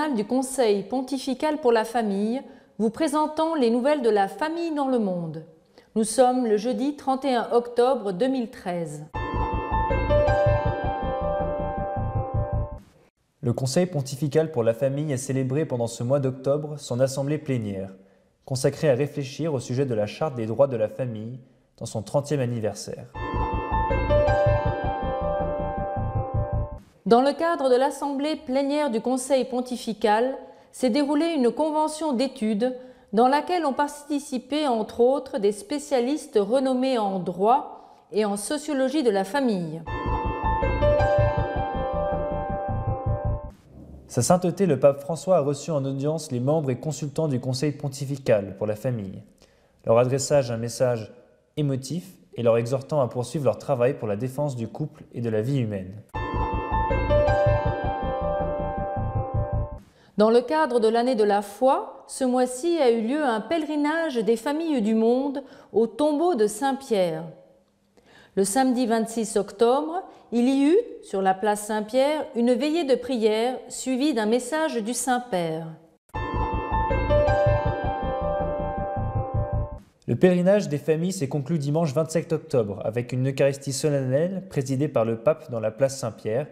journal du Conseil pontifical pour la famille, vous présentant les nouvelles de la famille dans le monde. Nous sommes le jeudi 31 octobre 2013. Le Conseil pontifical pour la famille a célébré pendant ce mois d'octobre son assemblée plénière, consacrée à réfléchir au sujet de la Charte des droits de la famille dans son 30e anniversaire. Dans le cadre de l'assemblée plénière du Conseil pontifical, s'est déroulée une convention d'études dans laquelle ont participé entre autres des spécialistes renommés en droit et en sociologie de la famille. Sa sainteté le pape François a reçu en audience les membres et consultants du Conseil pontifical pour la famille, leur adressant un message émotif et leur exhortant à poursuivre leur travail pour la défense du couple et de la vie humaine. Dans le cadre de l'année de la foi, ce mois-ci a eu lieu un pèlerinage des familles du monde au tombeau de Saint-Pierre. Le samedi 26 octobre, il y eut, sur la place Saint-Pierre, une veillée de prière suivie d'un message du Saint-Père. Le pèlerinage des familles s'est conclu dimanche 27 octobre avec une Eucharistie solennelle présidée par le pape dans la place Saint-Pierre,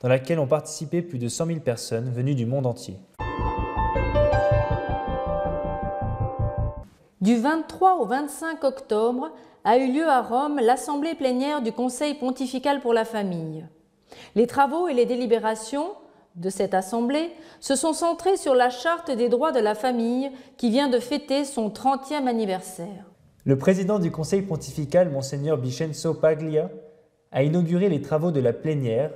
dans laquelle ont participé plus de 100 000 personnes venues du monde entier. Du 23 au 25 octobre a eu lieu à Rome l'assemblée plénière du Conseil pontifical pour la famille. Les travaux et les délibérations de cette assemblée se sont centrés sur la Charte des droits de la famille qui vient de fêter son 30e anniversaire. Le président du Conseil pontifical, Monseigneur Vincenzo Paglia, a inauguré les travaux de la plénière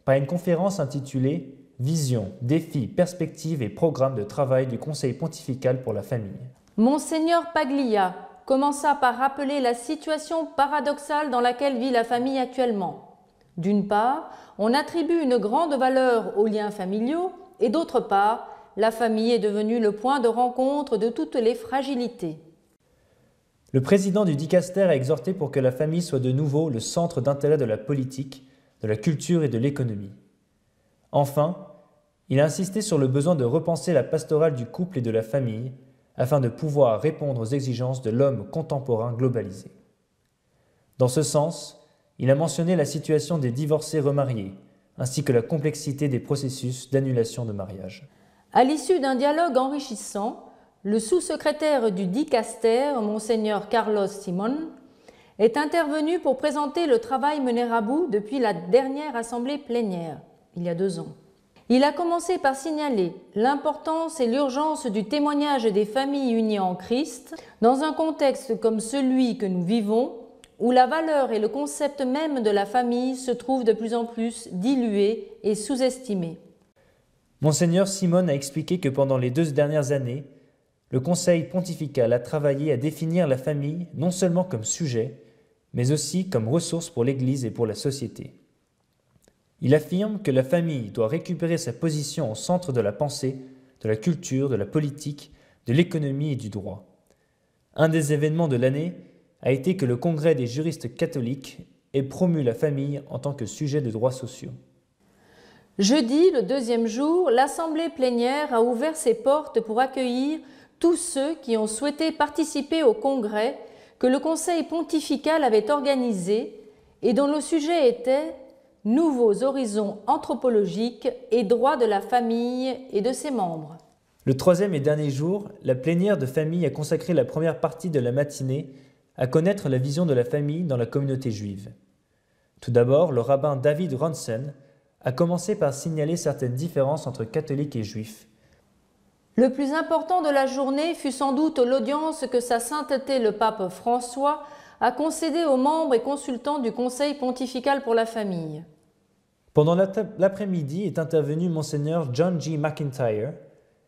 par une conférence intitulée « Vision, défis, perspectives et programmes de travail du Conseil pontifical pour la famille ». Monseigneur Paglia commença par rappeler la situation paradoxale dans laquelle vit la famille actuellement. D'une part, on attribue une grande valeur aux liens familiaux et d'autre part, la famille est devenue le point de rencontre de toutes les fragilités. Le président du dicaster a exhorté pour que la famille soit de nouveau le centre d'intérêt de la politique, de la culture et de l'économie. Enfin, il a insisté sur le besoin de repenser la pastorale du couple et de la famille afin de pouvoir répondre aux exigences de l'homme contemporain globalisé. Dans ce sens, il a mentionné la situation des divorcés remariés, ainsi que la complexité des processus d'annulation de mariage. À l'issue d'un dialogue enrichissant, le sous-secrétaire du dicaster, Monseigneur Carlos Simón, est intervenu pour présenter le travail mené à bout depuis la dernière assemblée plénière, il y a 2 ans. Il a commencé par signaler l'importance et l'urgence du témoignage des familles unies en Christ dans un contexte comme celui que nous vivons, où la valeur et le concept même de la famille se trouvent de plus en plus dilués et sous-estimés. Monseigneur Simón a expliqué que pendant les 2 dernières années, le Conseil pontifical a travaillé à définir la famille non seulement comme sujet, mais aussi comme ressource pour l'Église et pour la société. Il affirme que la famille doit récupérer sa position au centre de la pensée, de la culture, de la politique, de l'économie et du droit. Un des événements de l'année a été que le Congrès des juristes catholiques ait promu la famille en tant que sujet de droits sociaux. Jeudi, le 2e jour, l'assemblée plénière a ouvert ses portes pour accueillir tous ceux qui ont souhaité participer au congrès que le Conseil pontifical avait organisé et dont le sujet était « Nouveaux horizons anthropologiques et droits de la famille et de ses membres ». Le 3e et dernier jour, la plénière de famille a consacré la première partie de la matinée à connaître la vision de la famille dans la communauté juive. Tout d'abord, le rabbin David Ronson a commencé par signaler certaines différences entre catholiques et juifs. Le plus important de la journée fut sans doute l'audience que sa sainteté le pape François a concédée aux membres et consultants du Conseil pontifical pour la famille. Pendant l'après-midi est intervenu Monseigneur John G. McIntyre,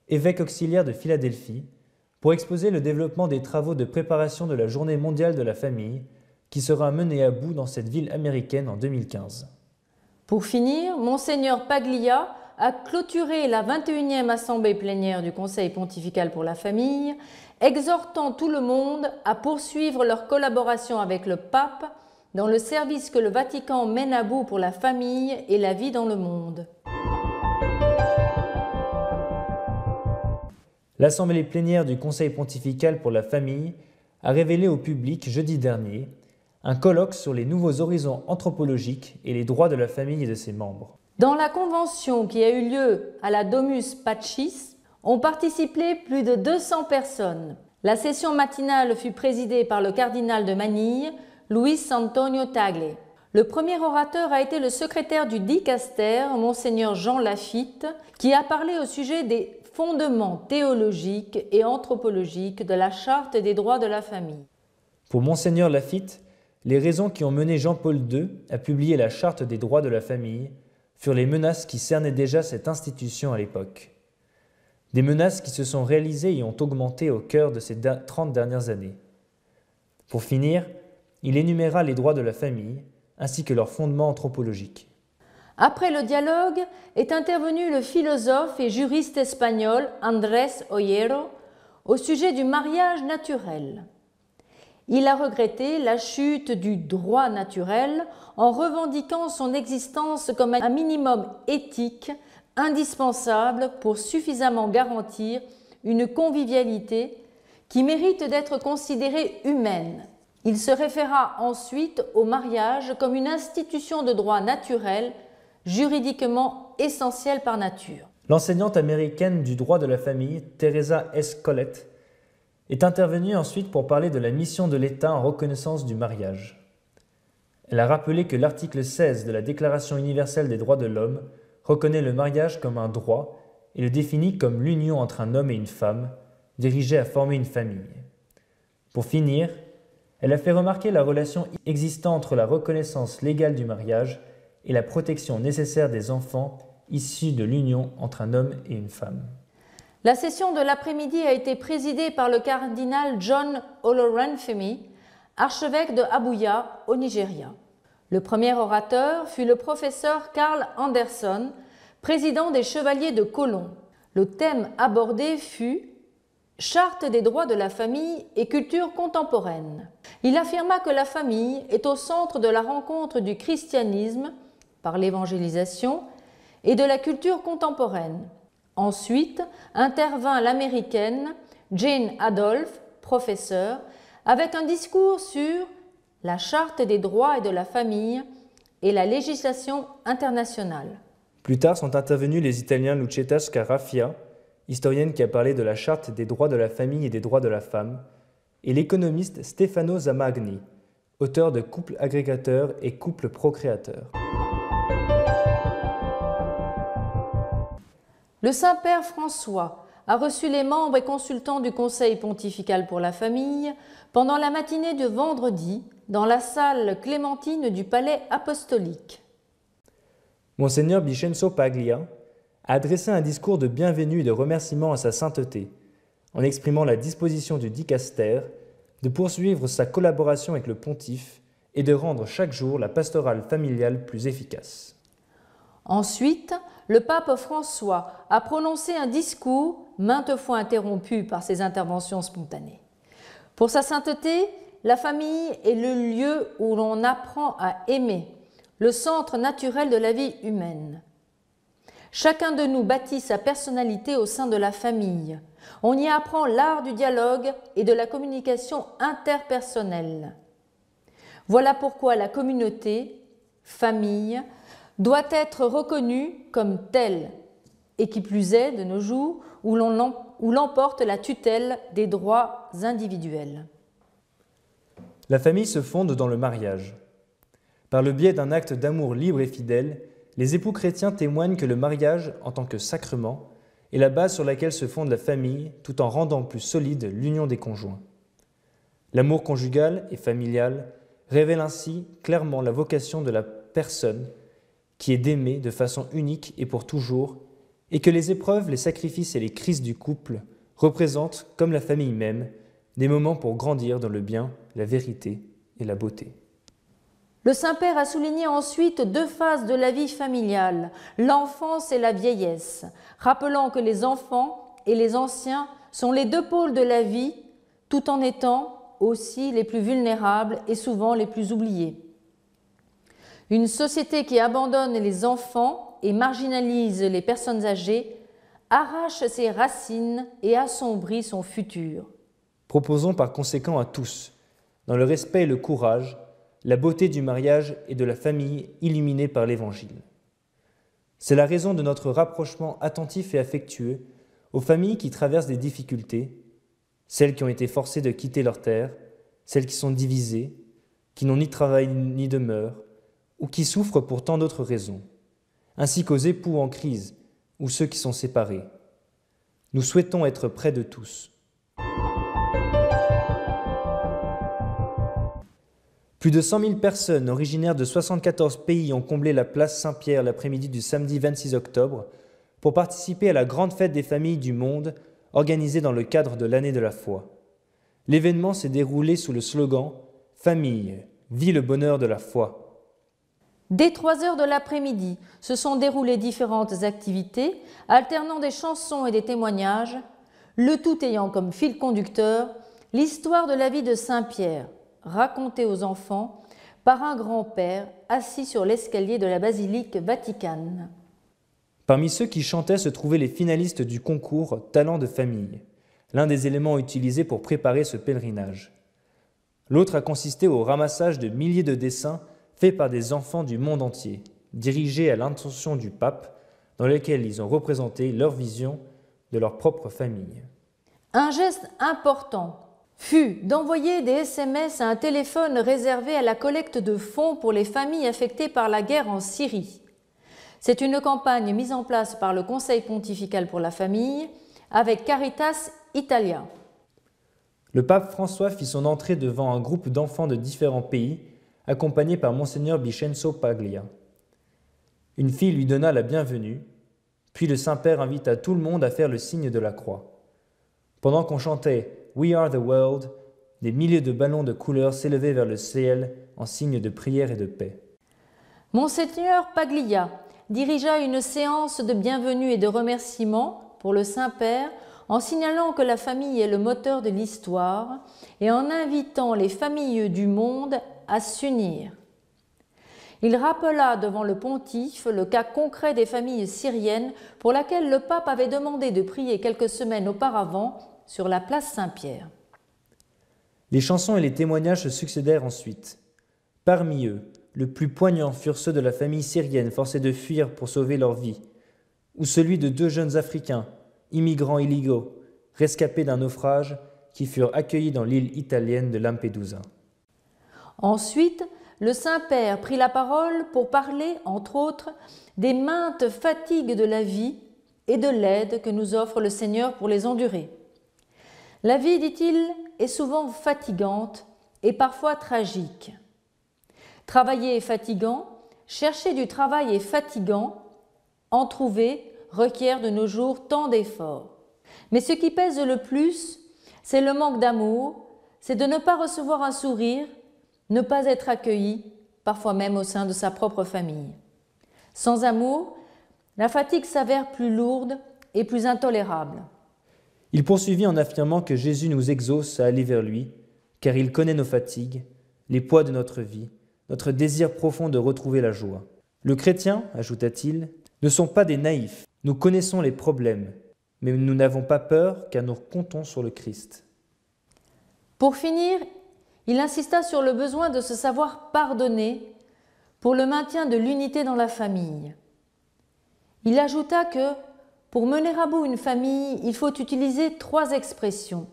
évêque auxiliaire de Philadelphie, pour exposer le développement des travaux de préparation de la Journée mondiale de la famille qui sera menée à bout dans cette ville américaine en 2015. Pour finir, Monseigneur Paglia a clôturé la 21e assemblée plénière du Conseil pontifical pour la famille, exhortant tout le monde à poursuivre leur collaboration avec le pape dans le service que le Vatican mène à bout pour la famille et la vie dans le monde. L'Assemblée plénière du Conseil pontifical pour la famille a révélé au public jeudi dernier un colloque sur les nouveaux horizons anthropologiques et les droits de la famille et de ses membres. Dans la convention qui a eu lieu à la Domus Pacis, ont participé plus de 200 personnes. La session matinale fut présidée par le cardinal de Manille, Luis Antonio Tagle. Le premier orateur a été le secrétaire du dicaster, Monseigneur Jean Lafitte, qui a parlé au sujet des fondements théologiques et anthropologiques de la Charte des droits de la famille. Pour Monseigneur Lafitte, les raisons qui ont mené Jean-Paul II à publier la Charte des droits de la famille furent les menaces qui cernaient déjà cette institution à l'époque. Des menaces qui se sont réalisées et ont augmenté au cœur de ces 30 dernières années. Pour finir, il énuméra les droits de la famille, ainsi que leurs fondements anthropologiques. Après le dialogue est intervenu le philosophe et juriste espagnol Andrés Ollero au sujet du mariage naturel. Il a regretté la chute du droit naturel en revendiquant son existence comme un minimum éthique indispensable pour suffisamment garantir une convivialité qui mérite d'être considérée humaine. Il se référa ensuite au mariage comme une institution de droit naturel, juridiquement essentielle par nature. L'enseignante américaine du droit de la famille, Teresa S. Collett, est intervenue ensuite pour parler de la mission de l'État en reconnaissance du mariage. Elle a rappelé que l'article 16 de la Déclaration universelle des droits de l'homme reconnaît le mariage comme un droit et le définit comme l'union entre un homme et une femme, dirigée à former une famille. Pour finir, elle a fait remarquer la relation existant entre la reconnaissance légale du mariage et la protection nécessaire des enfants issus de l'union entre un homme et une femme. La session de l'après-midi a été présidée par le cardinal John Oloronfemi, archevêque de Abuja, au Nigeria. Le premier orateur fut le professeur Carl Anderson, président des Chevaliers de Colomb. Le thème abordé fut « Charte des droits de la famille et culture contemporaine ». Il affirma que la famille est au centre de la rencontre du christianisme, par l'évangélisation, et de la culture contemporaine. Ensuite, intervint l'américaine Jane Adolphe, professeure, avec un discours sur la Charte des droits et de la famille et la législation internationale. Plus tard sont intervenus les Italiens Lucetta Scarafia, historienne qui a parlé de la Charte des droits de la famille et des droits de la femme, et l'économiste Stefano Zamagni, auteur de Couple agrégateur et Couple procréateur. Le Saint-Père François a reçu les membres et consultants du Conseil pontifical pour la famille pendant la matinée de vendredi dans la salle clémentine du Palais apostolique. Monseigneur Vincenzo Paglia a adressé un discours de bienvenue et de remerciement à sa sainteté, en exprimant la disposition du dicaster de poursuivre sa collaboration avec le pontife et de rendre chaque jour la pastorale familiale plus efficace. Ensuite, le pape François a prononcé un discours maintes fois interrompu par ses interventions spontanées. Pour sa sainteté, la famille est le lieu où l'on apprend à aimer, le centre naturel de la vie humaine. Chacun de nous bâtit sa personnalité au sein de la famille. On y apprend l'art du dialogue et de la communication interpersonnelle. Voilà pourquoi la communauté, famille, doit être reconnue comme telle, et qui plus est de nos jours où l'emporte la tutelle des droits individuels. La famille se fonde dans le mariage. Par le biais d'un acte d'amour libre et fidèle, les époux chrétiens témoignent que le mariage, en tant que sacrement, est la base sur laquelle se fonde la famille, tout en rendant plus solide l'union des conjoints. L'amour conjugal et familial révèle ainsi clairement la vocation de la personne qui est d'aimer de façon unique et pour toujours, et que les épreuves, les sacrifices et les crises du couple représentent, comme la famille même, des moments pour grandir dans le bien, la vérité et la beauté. Le Saint-Père a souligné ensuite deux phases de la vie familiale, l'enfance et la vieillesse, rappelant que les enfants et les anciens sont les deux pôles de la vie, tout en étant aussi les plus vulnérables et souvent les plus oubliés. Une société qui abandonne les enfants et marginalise les personnes âgées arrache ses racines et assombrit son futur. Proposons par conséquent à tous, dans le respect et le courage, la beauté du mariage et de la famille illuminée par l'Évangile. C'est la raison de notre rapprochement attentif et affectueux aux familles qui traversent des difficultés, celles qui ont été forcées de quitter leur terre, celles qui sont divisées, qui n'ont ni travail ni demeure, ou qui souffrent pour tant d'autres raisons, ainsi qu'aux époux en crise ou ceux qui sont séparés. Nous souhaitons être près de tous. Plus de 100 000 personnes originaires de 74 pays ont comblé la place Saint-Pierre l'après-midi du samedi 26 octobre pour participer à la grande fête des familles du monde organisée dans le cadre de l'année de la foi. L'événement s'est déroulé sous le slogan « Famille, vis le bonheur de la foi ». Dès 3 heures de l'après-midi, se sont déroulées différentes activités, alternant des chansons et des témoignages, le tout ayant comme fil conducteur l'histoire de la vie de Saint-Pierre, racontée aux enfants par un grand-père assis sur l'escalier de la basilique vaticane. Parmi ceux qui chantaient se trouvaient les finalistes du concours Talents de famille, l'un des éléments utilisés pour préparer ce pèlerinage. L'autre a consisté au ramassage de milliers de dessins faits par des enfants du monde entier, dirigés à l'intention du pape, dans lesquels ils ont représenté leur vision de leur propre famille. Un geste important fut d'envoyer des SMS à un téléphone réservé à la collecte de fonds pour les familles affectées par la guerre en Syrie. C'est une campagne mise en place par le Conseil pontifical pour la famille avec Caritas Italia. Le pape François fit son entrée devant un groupe d'enfants de différents pays, accompagné par Monseigneur Vincenzo Paglia. Une fille lui donna la bienvenue, puis le Saint-Père invita tout le monde à faire le signe de la croix. Pendant qu'on chantait « We are the world », des milliers de ballons de couleurs s'élevaient vers le ciel en signe de prière et de paix. Monseigneur Paglia dirigea une séance de bienvenue et de remerciement pour le Saint-Père en signalant que la famille est le moteur de l'histoire et en invitant les familles du monde à s'unir. Il rappela devant le pontife le cas concret des familles syriennes pour laquelle le pape avait demandé de prier quelques semaines auparavant sur la place Saint-Pierre. Les chansons et les témoignages se succédèrent ensuite. Parmi eux, le plus poignant furent ceux de la famille syrienne forcée de fuir pour sauver leur vie, ou celui de 2 jeunes Africains, immigrants illégaux, rescapés d'un naufrage, qui furent accueillis dans l'île italienne de Lampedusa. Ensuite, le Saint-Père prit la parole pour parler, entre autres, des maintes fatigues de la vie et de l'aide que nous offre le Seigneur pour les endurer. La vie, dit-il, est souvent fatigante et parfois tragique. Travailler est fatigant, chercher du travail est fatigant, en trouver requiert de nos jours tant d'efforts. Mais ce qui pèse le plus, c'est le manque d'amour, c'est de ne pas recevoir un sourire, ne pas être accueilli, parfois même au sein de sa propre famille. Sans amour, la fatigue s'avère plus lourde et plus intolérable. Il poursuivit en affirmant que Jésus nous exauce à aller vers lui, car il connaît nos fatigues, les poids de notre vie, notre désir profond de retrouver la joie. Le chrétien, ajouta-t-il, ne sont pas des naïfs. Nous connaissons les problèmes, mais nous n'avons pas peur car nous comptons sur le Christ. Pour finir, il insista sur le besoin de se savoir pardonner pour le maintien de l'unité dans la famille. Il ajouta que, pour mener à bout une famille, il faut utiliser 3 expressions.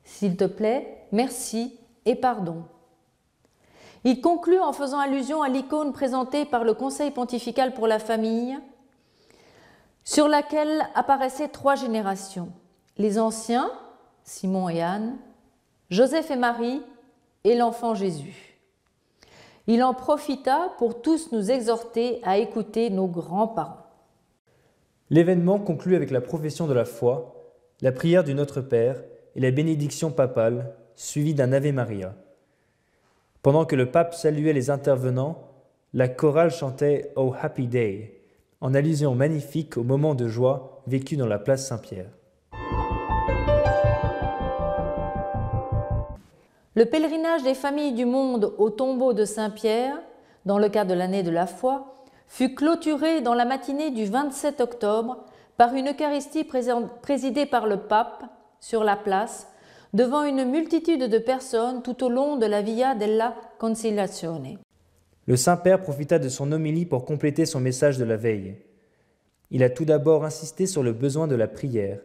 S'il te plaît, merci et pardon. Il conclut en faisant allusion à l'icône présentée par le Conseil pontifical pour la famille, sur laquelle apparaissaient 3 générations. Les anciens, Simon et Anne, Joseph et Marie et l'enfant Jésus. Il en profita pour tous nous exhorter à écouter nos grands-parents. L'événement conclut avec la profession de la foi, la prière du Notre Père et la bénédiction papale, suivie d'un Ave Maria. Pendant que le pape saluait les intervenants, la chorale chantait « Oh Happy Day », en allusion magnifique au moment de joie vécu dans la place Saint-Pierre. Le pèlerinage des familles du monde au tombeau de Saint-Pierre, dans le cadre de l'année de la foi, fut clôturé dans la matinée du 27 octobre par une Eucharistie présidée par le pape sur la place, devant une multitude de personnes tout au long de la Via della Conciliazione. Le Saint-Père profita de son homélie pour compléter son message de la veille. Il a tout d'abord insisté sur le besoin de la prière,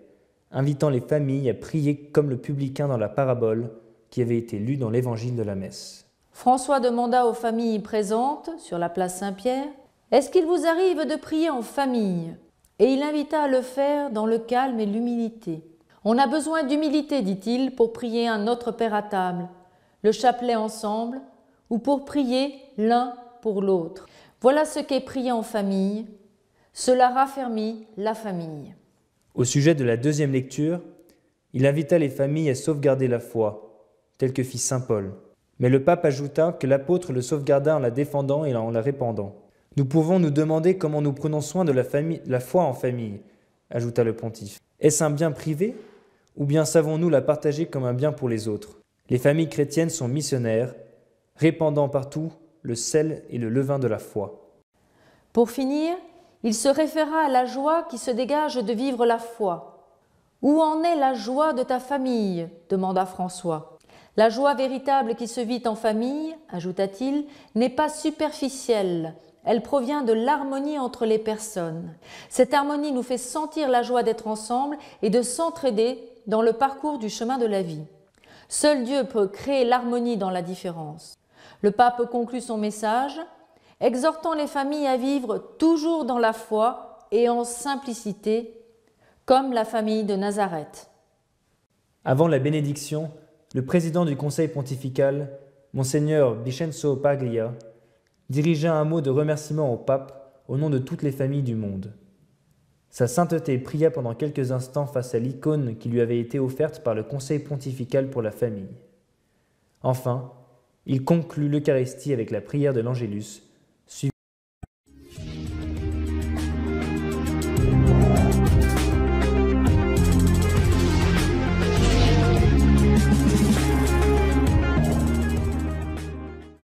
invitant les familles à prier comme le publicain dans la parabole qui avait été lue dans l'évangile de la messe. François demanda aux familles présentes sur la place Saint-Pierre « Est-ce qu'il vous arrive de prier en famille ?» Et il invita à le faire dans le calme et l'humilité. « On a besoin d'humilité, dit-il, pour prier un Notre Père à table, le chapelet ensemble, ou pour prier l'un pour l'autre. Voilà ce qu'est prier en famille. Cela raffermit la famille. » Au sujet de la deuxième lecture, il invita les familles à sauvegarder la foi, tel que fit saint Paul. Mais le pape ajouta que l'apôtre le sauvegarda en la défendant et en la répandant. « Nous pouvons nous demander comment nous prenons soin de la foi en famille, » ajouta le pontife. « Est-ce un bien privé, ou bien savons-nous la partager comme un bien pour les autres ? Les familles chrétiennes sont missionnaires, répandant partout le sel et le levain de la foi. » Pour finir, il se référa à la joie qui se dégage de vivre la foi. « Où en est la joie de ta famille ?» demanda François. « La joie véritable qui se vit en famille, ajouta-t-il, n'est pas superficielle. Elle provient de l'harmonie entre les personnes. Cette harmonie nous fait sentir la joie d'être ensemble et de s'entraider dans le parcours du chemin de la vie. Seul Dieu peut créer l'harmonie dans la différence. » Le pape conclut son message, exhortant les familles à vivre toujours dans la foi et en simplicité, comme la famille de Nazareth. Avant la bénédiction, le président du Conseil pontifical, Monseigneur Vincenzo Paglia, dirigea un mot de remerciement au pape au nom de toutes les familles du monde. Sa sainteté pria pendant quelques instants face à l'icône qui lui avait été offerte par le Conseil pontifical pour la famille. Enfin, il conclut l'Eucharistie avec la prière de l'Angélus,